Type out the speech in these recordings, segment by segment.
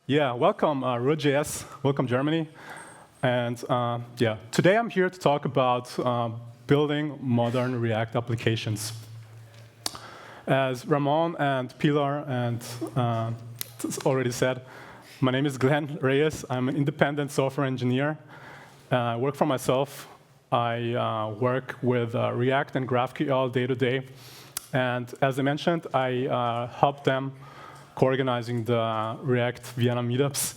Yeah, welcome RuhrJS, welcome Germany. And today I'm here to talk about building modern React applications. As Ramon and Pilar and already said, my name is Glenn Reyes. I'm an independent software engineer. I work for myself. I work with React and GraphQL day to day. And as I mentioned, I help them co-organizing the React Vienna meetups.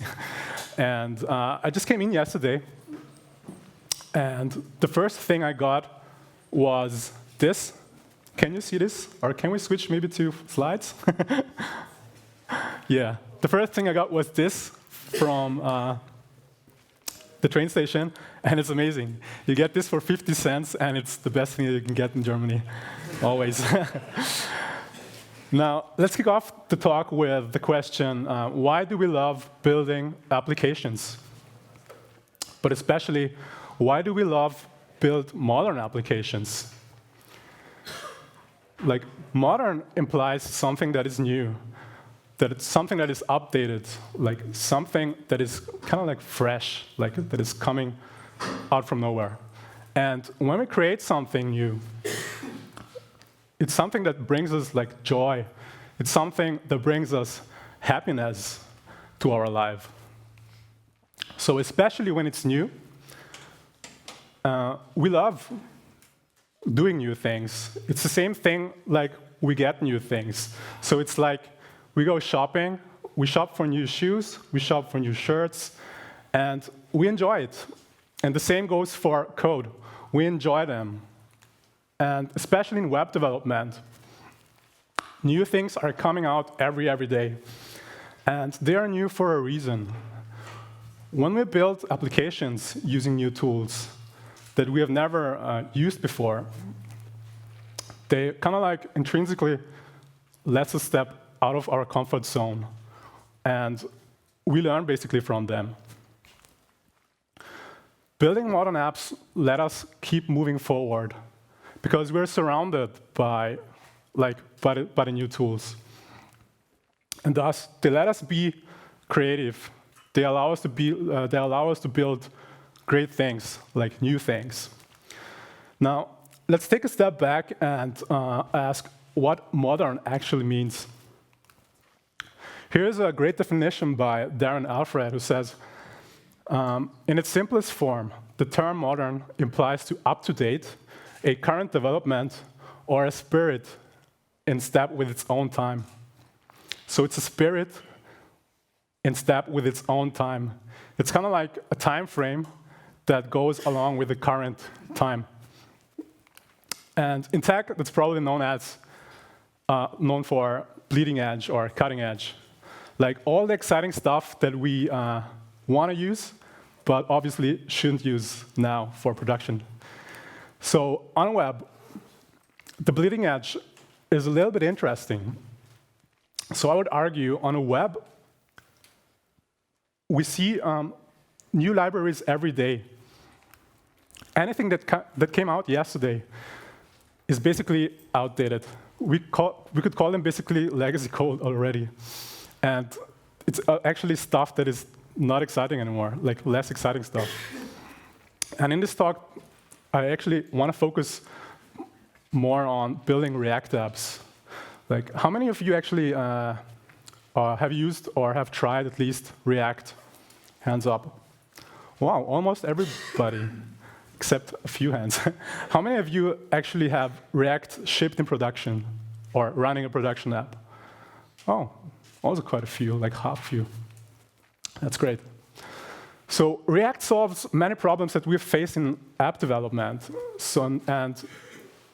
And I just came in yesterday, and the first thing I got was this. Can you see this? Or can we switch maybe to slides? Yeah, the first thing I got was this from the train station, and it's amazing. You get this for 50 cents, and it's the best thing that you can get in Germany, always. Now, let's kick off the talk with the question, why do we love building applications? But especially, why do we love build modern applications? Like, modern implies something that is new, that it's something that is updated, like something that is kind of like fresh, like that is coming out from nowhere. And when we create something new, it's something that brings us like joy. It's something that brings us happiness to our life. So especially when it's new, we love doing new things. It's the same thing like we get new things. So it's like we go shopping, we shop for new shoes, we shop for new shirts, and we enjoy it. And the same goes for code. We enjoy them. And especially in web development, new things are coming out every day. And they are new for a reason. When we build applications using new tools that we have never used before, they kind of like intrinsically let us step out of our comfort zone. And we learn basically from them. Building modern apps let us keep moving forward, because we're surrounded by the new tools. And thus, they let us be creative. They allow us to build great things, like new things. Now, let's take a step back and ask what modern actually means. Here's a great definition by Darren Alfred, who says, in its simplest form, the term modern implies to up-to-date, a current development, or a spirit in step with its own time. So it's a spirit in step with its own time. It's kind of like a time frame that goes along with the current time. And in tech, that's probably known for bleeding edge or cutting edge. Like all the exciting stuff that we want to use, but obviously shouldn't use now for production. So on web, the bleeding edge is a little bit interesting. So I would argue on a web, we see new libraries every day. Anything that came out yesterday is basically outdated. We could call them basically legacy code already. And it's actually stuff that is not exciting anymore, like less exciting stuff. And in this talk, I actually want to focus more on building React apps. Like, how many of you actually have used or have tried at least React? Hands up. Wow, almost everybody, except a few hands. How many of you actually have React shipped in production or running a production app? Oh, also quite a few, like half a few. That's great. So React solves many problems that we've faced in app development. And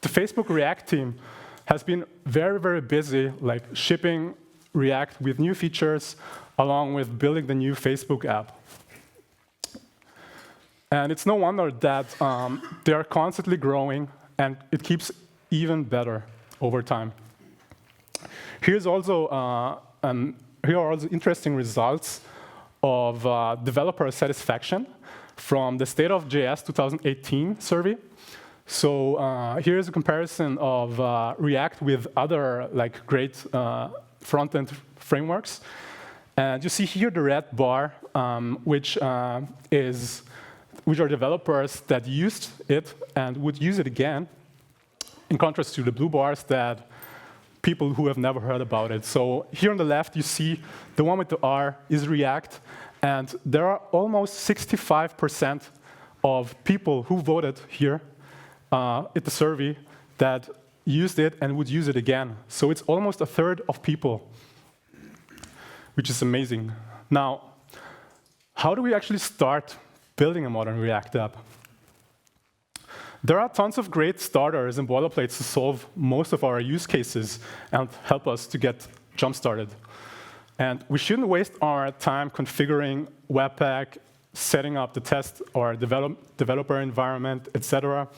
the Facebook React team has been very busy, like shipping React with new features, along with building the new Facebook app. And it's no wonder that they are constantly growing, and it keeps even better over time. Here are also interesting results of developer satisfaction from the State of JS 2018 survey. So here's a comparison of React with other great front-end frameworks. And you see here the red bar, which are developers that used it and would use it again, in contrast to the blue bars that people who have never heard about it. So here on the left, you see the one with the R is React, and there are almost 65% of people who voted here at the survey that used it and would use it again. So it's almost a third of people, which is amazing. Now, how do we actually start building a modern React app? There are tons of great starters and boilerplates to solve most of our use cases and help us to get jump-started. And we shouldn't waste our time configuring Webpack, setting up the test or developer environment, etc.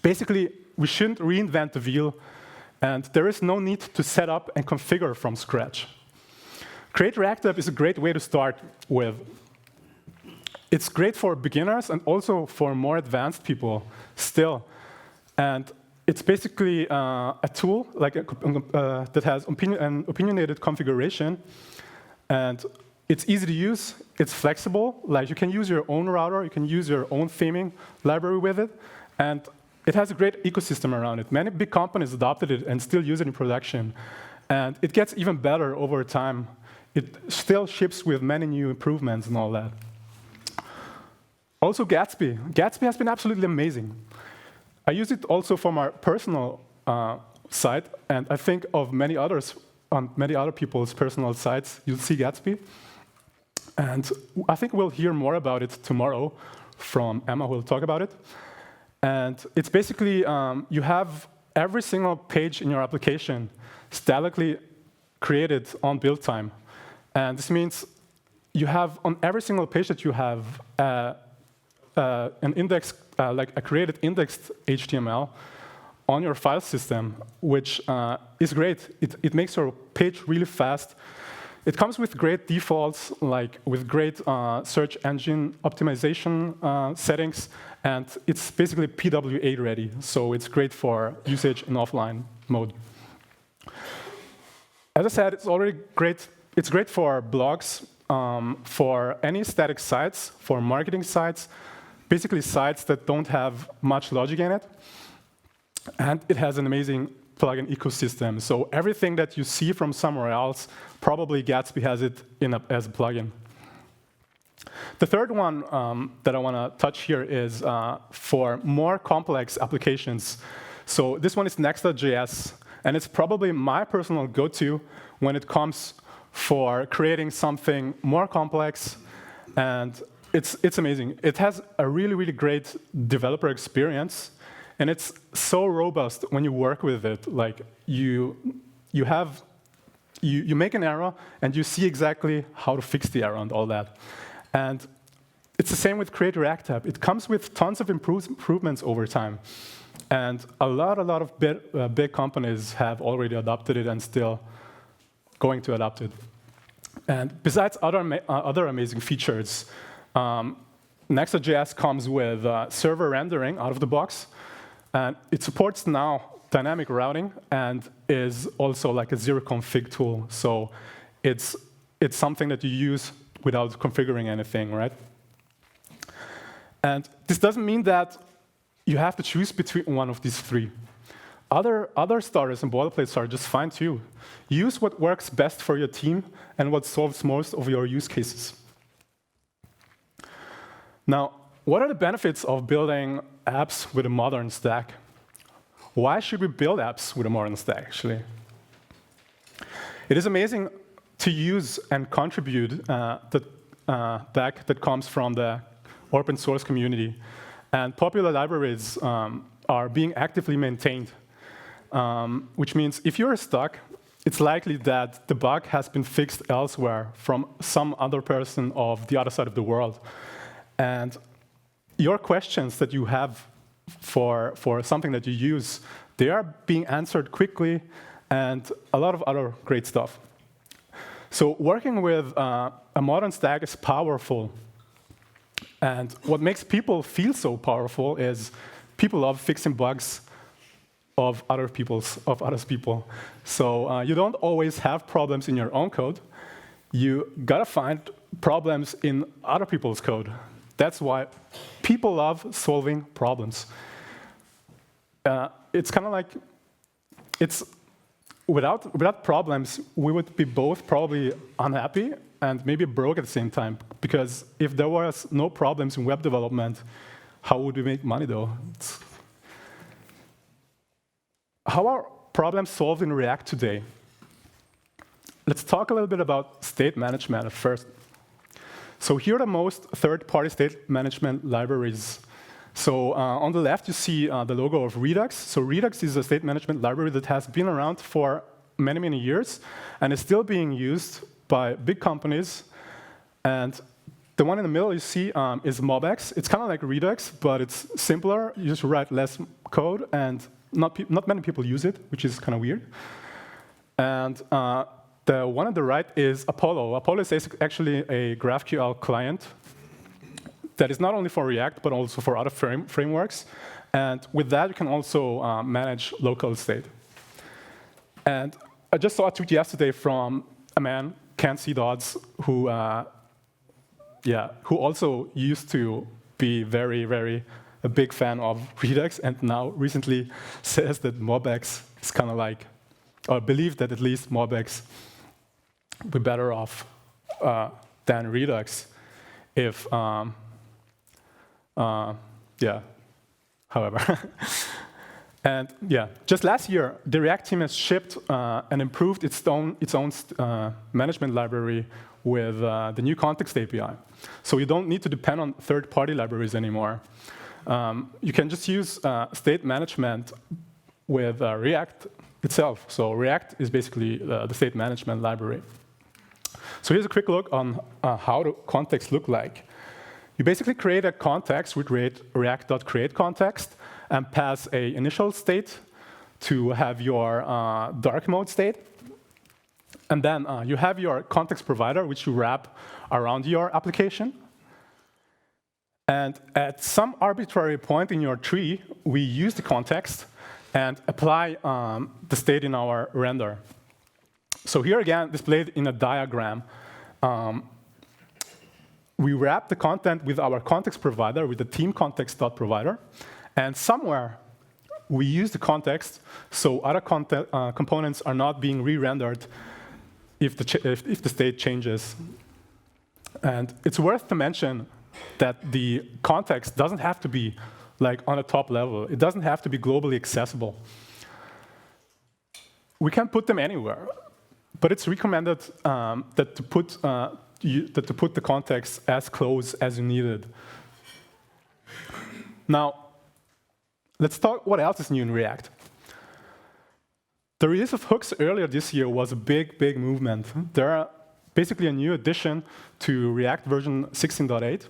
Basically, we shouldn't reinvent the wheel, and there is no need to set up and configure from scratch. Create React App is a great way to start with. It's great for beginners and also for more advanced people still. And it's basically a tool like that has an opinionated configuration. And it's easy to use. It's flexible. Like you can use your own router. You can use your own theming library with it. And it has a great ecosystem around it. Many big companies adopted it and still use it in production. And it gets even better over time. It still ships with many new improvements and all that. Also Gatsby. Gatsby has been absolutely amazing. I use it also for my personal site, and I think of many others on many other people's personal sites. You'll see Gatsby. And I think we'll hear more about it tomorrow from Emma, who will talk about it. And it's basically, you have every single page in your application statically created on build time. And this means you have, on every single page that you have, an index, like a created indexed HTML on your file system, which is great. It makes your page really fast. It comes with great defaults, like with great search engine optimization settings, and it's basically PWA ready, so it's great for usage in offline mode. As I said, it's already great. It's great for blogs, for any static sites, for marketing sites, basically sites that don't have much logic in it. And it has an amazing plugin ecosystem. So everything that you see from somewhere else, probably Gatsby has it as a plugin. The third one that I want to touch here is for more complex applications. So this one is Next.js, and it's probably my personal go-to when it comes for creating something more complex, and it's amazing. It has a really, really great developer experience, and it's so robust when you work with it. Like you make an error, and you see exactly how to fix the error and all that. And it's the same with Create React App. It comes with tons of improvements over time. And a lot of big companies have already adopted it and still going to adopt it. And besides other amazing features, Next.js comes with server rendering out of the box. And it supports now dynamic routing and is also like a zero config tool. So it's something that you use without configuring anything, right? And this doesn't mean that you have to choose between one of these three. Other starters and boilerplates are just fine too. Use what works best for your team and what solves most of your use cases. Now, what are the benefits of building apps with a modern stack? Why should we build apps with a modern stack, actually? It is amazing to use and contribute the back that comes from the open source community. And popular libraries are being actively maintained, which means if you're stuck, it's likely that the bug has been fixed elsewhere from some other person of the other side of the world. And your questions that you have for something that you use, they are being answered quickly, and a lot of other great stuff. So working with a modern stack is powerful. And what makes people feel so powerful is people love fixing bugs of others people. So you don't always have problems in your own code. you gotta find problems in other people's code. That's why people love solving problems. It's kind of like, without problems, we would be both probably unhappy and maybe broke at the same time. Because if there was no problems in web development, how would we make money though? How are problems solved in React today? Let's talk a little bit about state management at first. So here are the most third-party state management libraries. So on the left, you see the logo of Redux. So Redux is a state management library that has been around for many, many years and is still being used by big companies. And the one in the middle you see is MobX. It's kind of like Redux, but it's simpler. You just write less code, and not many people use it, which is kind of weird. And the one on the right is Apollo. Apollo is actually a GraphQL client that is not only for React, but also for other frameworks. And with that, you can also manage local state. And I just saw a tweet yesterday from a man, Can't See Dodds, who also used to be very a big fan of Redux, and now recently says that MobX is kind of like, or believe that at least MobX would be better off than Redux if, however. And yeah, just last year, the React team has shipped and improved its own management library with the new context API. So you don't need to depend on third-party libraries anymore. You can just use state management with React itself. So React is basically the state management library. So here's a quick look on how the context look like. You basically create a context. We create react.createContext and pass an initial state to have your dark mode state. And then you have your context provider, which you wrap around your application. And at some arbitrary point in your tree, we use the context and apply the state in our render. So here again, displayed in a diagram, we wrap the content with our context provider, with the team context.provider, and somewhere we use the context so other components are not being re-rendered if the state changes. And it's worth to mention that the context doesn't have to be like on a top level. It doesn't have to be globally accessible. We can put them anywhere, but it's recommended that to put the context as close as you need it. Now, let's talk what else is new in React. The release of hooks earlier this year was a big movement. There are basically a new addition to React version 16.8,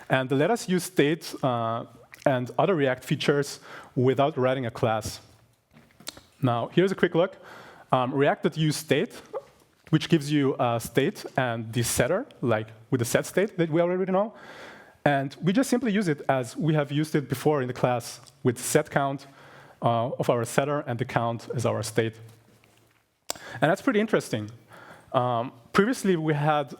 and they let us use state and other React features without writing a class. Now, here's a quick look. React.useState, which gives you a state and the setter, like with the set state that we already know. And we just simply use it as we have used it before in the class with set count of our setter and the count as our state. And that's pretty interesting. Previously, we heard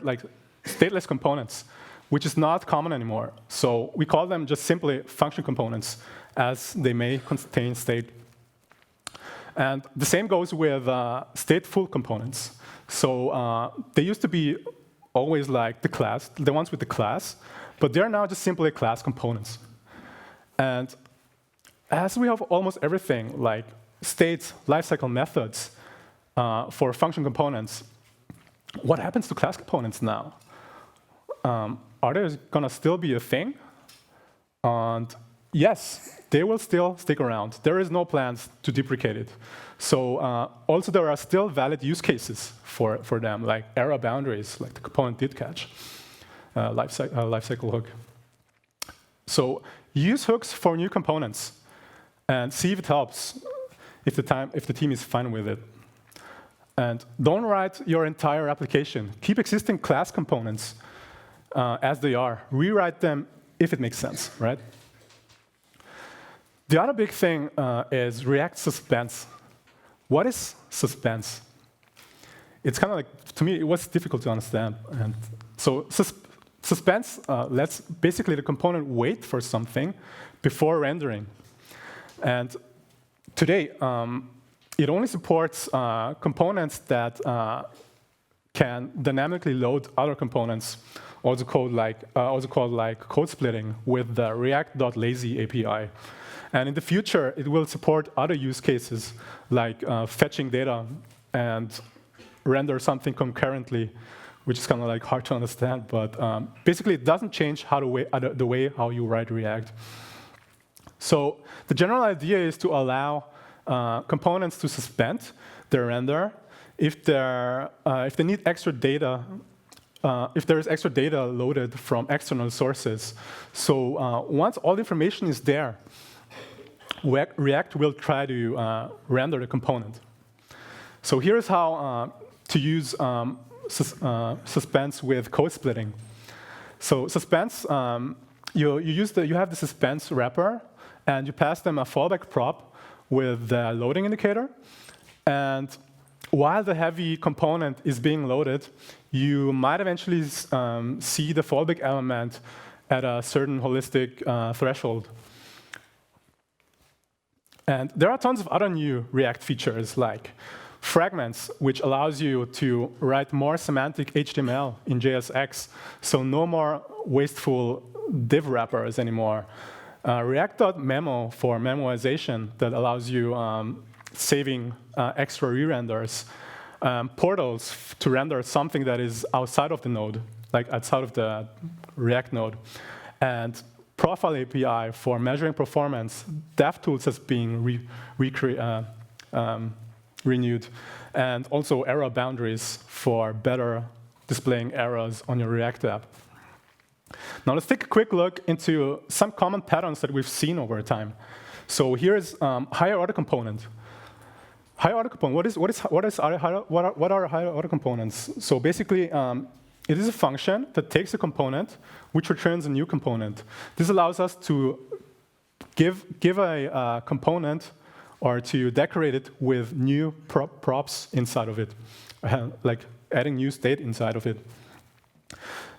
like stateless components, which is not common anymore. So we call them just simply function components, as they may contain state. And the same goes with stateful components. So they used to be always like the ones with the class, but they're now just simply class components. And as we have almost everything, like states, lifecycle methods for function components, what happens to class components now? Are they going to still be a thing? And yes, they will still stick around. There is no plans to deprecate it. So also there are still valid use cases for them, like error boundaries, like the component did catch, lifecycle hook. So use hooks for new components and see if it helps, if the team is fine with it. And don't write your entire application. Keep existing class components as they are. Rewrite them if it makes sense, right? The other big thing is React Suspense. What is Suspense? it's kind of like, to me, it was difficult to understand. And so Suspense lets basically the component wait for something before rendering. And today, it only supports components that can dynamically load other components, also called like code splitting with the React.lazy API. And in the future, it will support other use cases like fetching data and render something concurrently, which is kind of like hard to understand. But basically, it doesn't change the way how you write React. So the general idea is to allow components to suspend their render if they need extra data. If there is extra data loaded from external sources. So once all the information is there, React will try to render the component. So here's how to use Suspense with code splitting. So Suspense, you have the Suspense wrapper, and you pass them a fallback prop with the loading indicator. And while the heavy component is being loaded, you might eventually see the fallback element at a certain holistic threshold. And there are tons of other new React features, like fragments, which allows you to write more semantic HTML in JSX, so no more wasteful div wrappers anymore. React.memo for memoization that allows you saving extra re-renders. Portals to render something that is outside of the node, like outside of the React node. And Profile API for measuring performance. DevTools has been renewed. And also error boundaries for better displaying errors on your React app. Now let's take a quick look into some common patterns that we've seen over time. So here's higher order component. Higher order component. What are higher order components? So basically, it is a function that takes a component which returns a new component. This allows us to give a component or to decorate it with new props inside of it, like adding new state inside of it.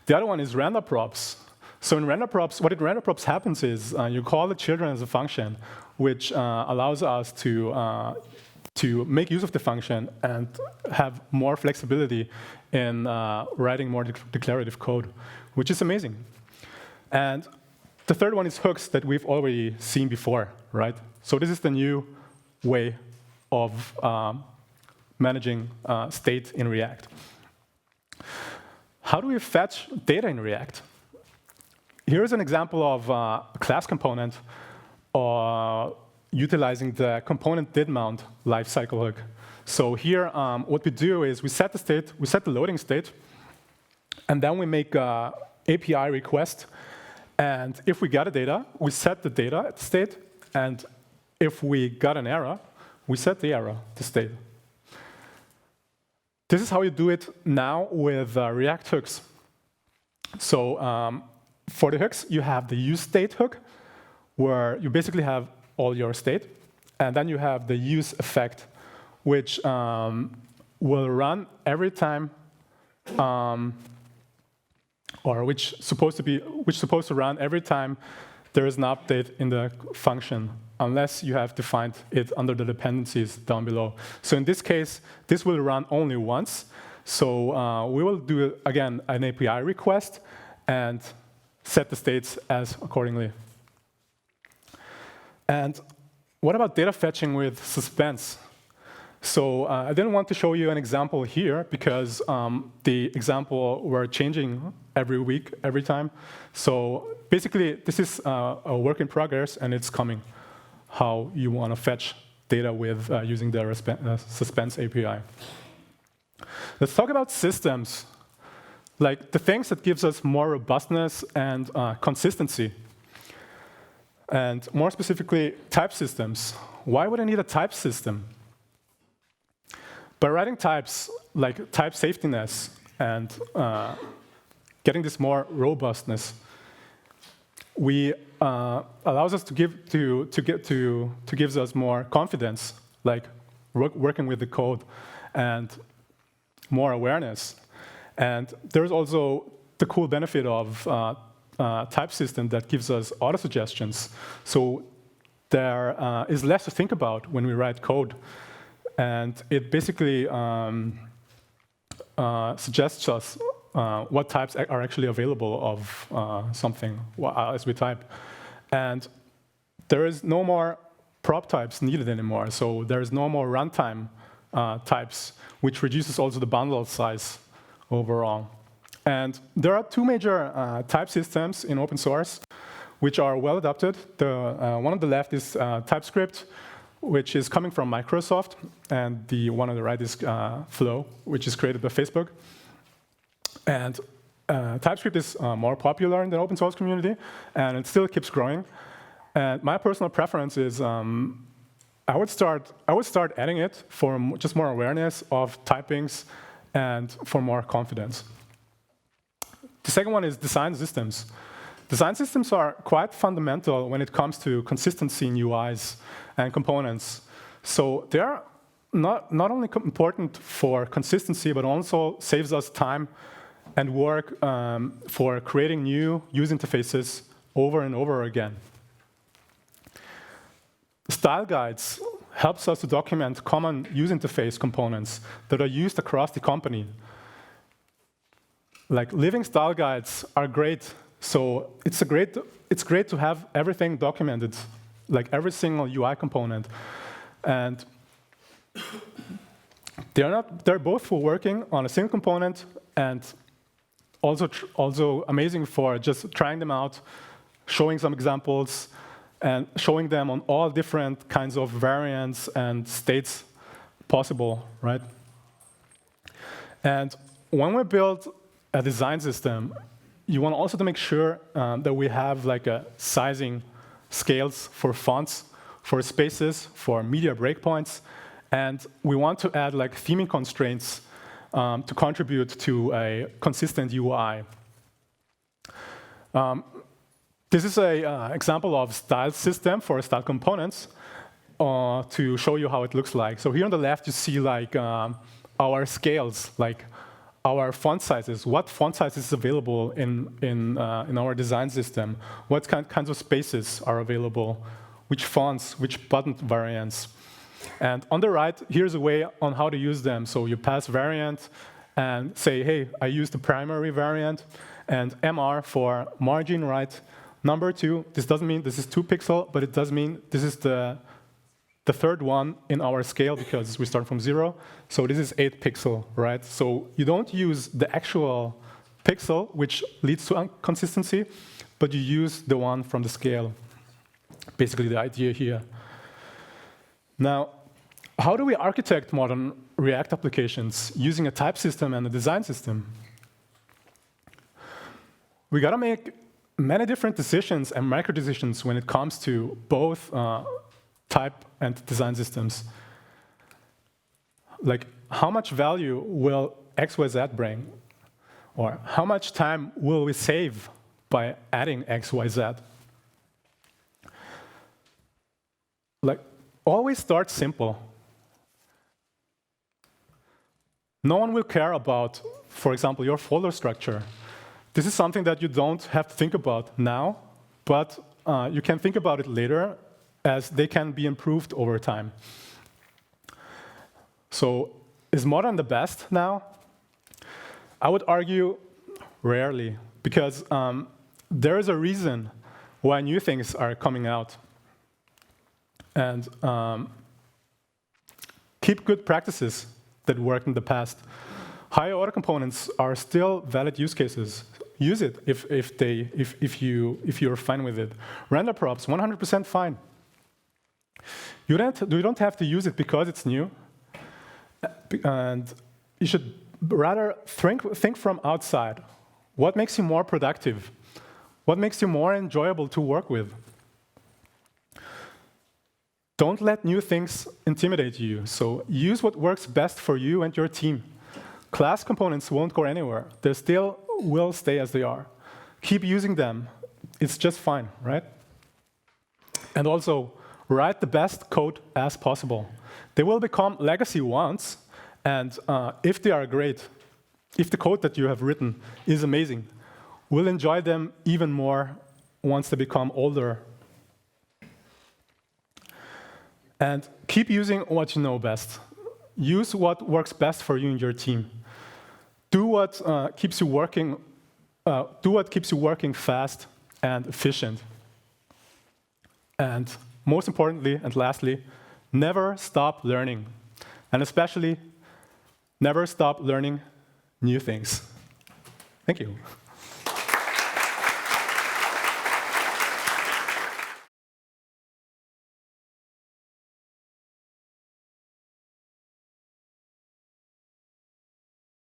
The other one is render props. So in render props, what in render props happens is you call the children as a function, which allows us to make use of the function and have more flexibility in writing more declarative code, which is amazing. And the third one is hooks that we've already seen before, right? So this is the new way of managing state in React. How do we fetch data in React? Here's an example of a class component utilizing the component did mount lifecycle hook. So here, what we do is we set the state, we set the loading state, and then we make an API request. And if we got a data, we set the data state, and if we got an error, we set the error to state. This is how you do it now with React hooks. So for the hooks, you have the useState hook, where you basically have all your state. And then you have the use effect, which will run every time, or which supposed to run every time there is an update in the function, unless you have defined it under the dependencies down below. So in this case, this will run only once. So we will do, again, an API request and set the states as accordingly. And what about data fetching with Suspense? So I didn't want to show you an example here because the example we're changing every week, every time. So basically, this is a work in progress, and it's coming, how you want to fetch data with using the Suspense API. Let's talk about systems, like the things that gives us more robustness and consistency. And more specifically, type systems. Why would I need a type system? By writing types, like type safetiness and getting this more robustness, we allows us to gives us more confidence, like working with the code, and more awareness. And there's also the cool benefit of type system that gives us auto-suggestions. So there is less to think about when we write code. And it basically suggests us what types are actually available of something as we type. And there is no more prop types needed anymore. So there is no more runtime types, which reduces also the bundle size overall. And there are two major type systems in open source, which are well adopted. The one on the left is TypeScript, which is coming from Microsoft, and the one on the right is Flow, which is created by Facebook. And TypeScript is more popular in the open source community, and it still keeps growing. And my personal preference is I would start adding it for just more awareness of typings and for more confidence. The second one is design systems. Design systems are quite fundamental when it comes to consistency in UIs and components. So they are not only important for consistency, but also saves us time and work for creating new user interfaces over and over again. Style guides helps us to document common user interface components that are used across the company. Like living style guides are great. So it's great to have everything documented, like every single UI component. And they're both for working on a single component and also amazing for just trying them out, showing some examples, and showing them on all different kinds of variants and states possible, right? And when we build a design system, you want also to make sure that we have like a sizing scales for fonts, for spaces, for media breakpoints, and we want to add like theming constraints to contribute to a consistent UI. This is an example of style system for style components to show you how it looks like. So here on the left, you see like our scales, like our font sizes, what font size is available in our design system, what kinds of spaces are available, which fonts, which button variants. And on the right, here's a way on how to use them. So you pass variant and say, hey, I use the primary variant, and MR for margin right. Number 2, this doesn't mean this is 2 pixel, but it does mean this is the third one in our scale because we start from 0. So this is 8 pixel, right? So you don't use the actual pixel, which leads to inconsistency, but you use the one from the scale. Basically the idea here. Now, how do we architect modern React applications using a type system and a design system? We gotta make many different decisions and micro decisions when it comes to both type and design systems. Like, how much value will XYZ bring? Or how much time will we save by adding XYZ? Like, always start simple. No one will care about, for example, your folder structure. This is something that you don't have to think about now, but you can think about it later as they can be improved over time. So is modern the best now? I would argue rarely, because there is a reason why new things are coming out. And keep good practices that worked in the past. Higher order components are still valid use cases. Use it if you're fine with it. Render props, 100% fine. You don't have to use it because it's new, and you should rather think from outside. What makes you more productive? What makes you more enjoyable to work with? Don't let new things intimidate you. So use what works best for you and your team. Class components won't go anywhere. They still will stay as they are. Keep using them. It's just fine, right? And also, write the best code as possible. They will become legacy once, And if they are great, if the code that you have written is amazing, we'll enjoy them even more once they become older. And keep using what you know best. Use what works best for you and your team. Do what keeps you working. Do what keeps you working fast and efficient. And most importantly, and lastly, never stop learning. And especially, never stop learning new things. Thank you.